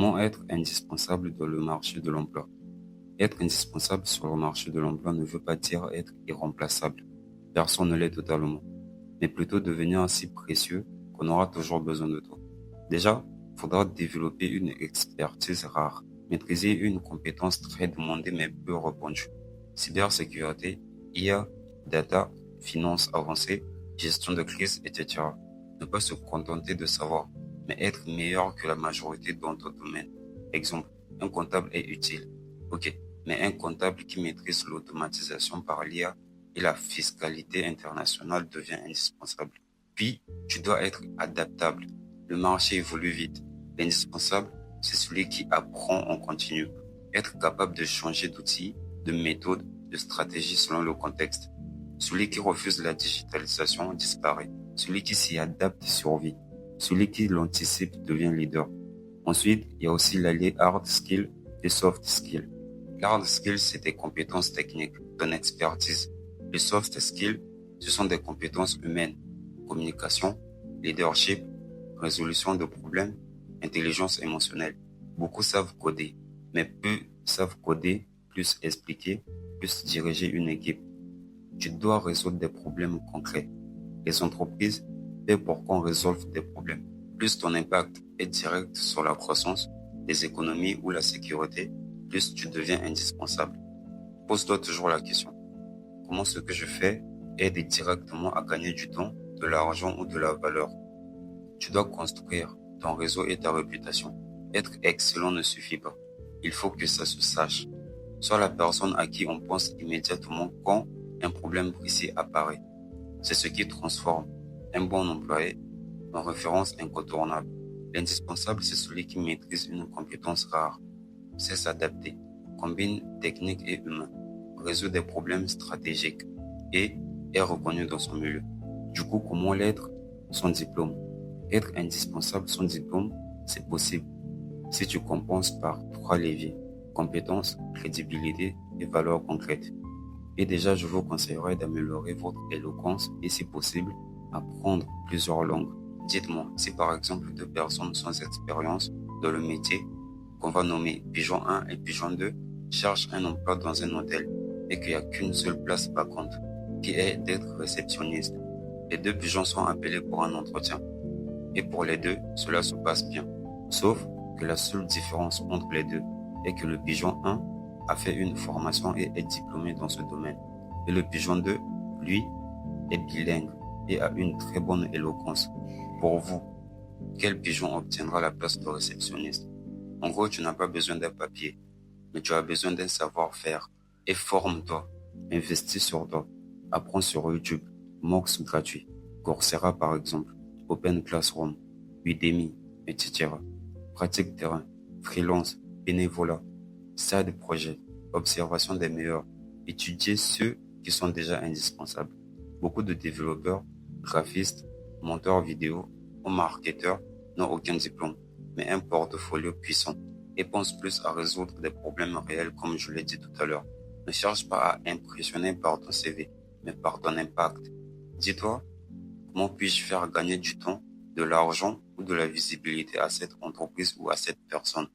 Comment être indispensable dans le marché de l'emploi? Être indispensable sur le marché de l'emploi ne veut pas dire être irremplaçable. Personne ne l'est totalement, mais plutôt devenir ainsi précieux qu'on aura toujours besoin de toi. Déjà, il faudra développer une expertise rare, maîtriser une compétence très demandée mais peu répandue. Cybersécurité, IA, data, finance avancée, gestion de crise, etc. Ne pas se contenter de savoir, mais être meilleur que la majorité dans ton domaine. Exemple, un comptable est utile. Ok, mais un comptable qui maîtrise l'automatisation par l'IA et la fiscalité internationale devient indispensable. Puis, tu dois être adaptable. Le marché évolue vite. L'indispensable, c'est celui qui apprend en continu. Être capable de changer d'outils, de méthode, de stratégie selon le contexte. Celui qui refuse la digitalisation disparaît. Celui qui s'y adapte survit. Celui qui l'anticipe devient leader. Ensuite, il y a aussi l'allié hard skill et soft skill. L'hard skill, c'est des compétences techniques, ton expertise. Les soft skills, ce sont des compétences humaines, communication, leadership, résolution de problèmes, intelligence émotionnelle. Beaucoup savent coder, mais peu savent coder, plus expliquer, plus diriger une équipe. Tu dois résoudre des problèmes concrets. Les entreprises paient pour qu'on résolve des problèmes. Plus ton impact est direct sur la croissance, les économies ou la sécurité, plus tu deviens indispensable. Pose-toi toujours la question. Comment ce que je fais aide directement à gagner du temps, de l'argent ou de la valeur? Tu dois construire ton réseau et ta réputation. Être excellent ne suffit pas. Il faut que ça se sache. Sois la personne à qui on pense immédiatement quand un problème précis apparaît. C'est ce qui transforme un bon employé en référence incontournable. L'indispensable, c'est celui qui maîtrise une compétence rare, sait s'adapter, combine technique et humain, résout des problèmes stratégiques et est reconnu dans son milieu. Du coup, comment l'être? Son diplôme. Être indispensable sans diplôme, c'est possible si tu compenses par 3 leviers: compétences, crédibilité et valeurs concrètes. Et déjà, je vous conseillerais d'améliorer votre éloquence et, si possible, apprendre plusieurs langues. Dites-moi, si par exemple 2 personnes sans expérience dans le métier, qu'on va nommer Pigeon 1 et Pigeon 2, cherchent un emploi dans un hôtel et qu'il n'y a qu'une seule place vacante, qui est d'être réceptionniste. Les 2 pigeons sont appelés pour un entretien. Et pour les 2, cela se passe bien. Sauf que la seule différence entre les 2 est que le pigeon 1 a fait une formation et est diplômé dans ce domaine. Et le pigeon 2, lui, est bilingue et a une très bonne éloquence. Pour vous, quel pigeon obtiendra la place de réceptionniste? En gros, tu n'as pas besoin d'un papier, mais tu as besoin d'un savoir-faire. Et forme-toi, investis sur toi, apprends sur YouTube, MOOCs gratuits, Coursera par exemple, Open Classroom, Udemy, etc. Pratique terrain, freelance, bénévolat, side projet, observation des meilleurs, étudier ceux qui sont déjà indispensables. Beaucoup de développeurs, graphistes, monteurs vidéo ou marketeurs n'ont aucun diplôme, mais un portfolio puissant et pensent plus à résoudre des problèmes réels comme je l'ai dit tout à l'heure. Ne cherche pas à impressionner par ton CV, mais par ton impact. Dis-toi, comment puis-je faire gagner du temps, de l'argent ou de la visibilité à cette entreprise ou à cette personne?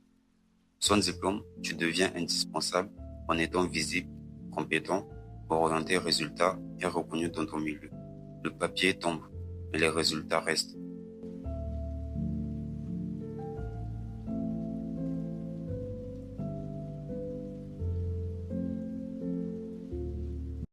Sans diplôme, tu deviens indispensable en étant visible, compétent, orienté résultat et reconnu dans ton milieu. Le papier tombe, mais les résultats restent.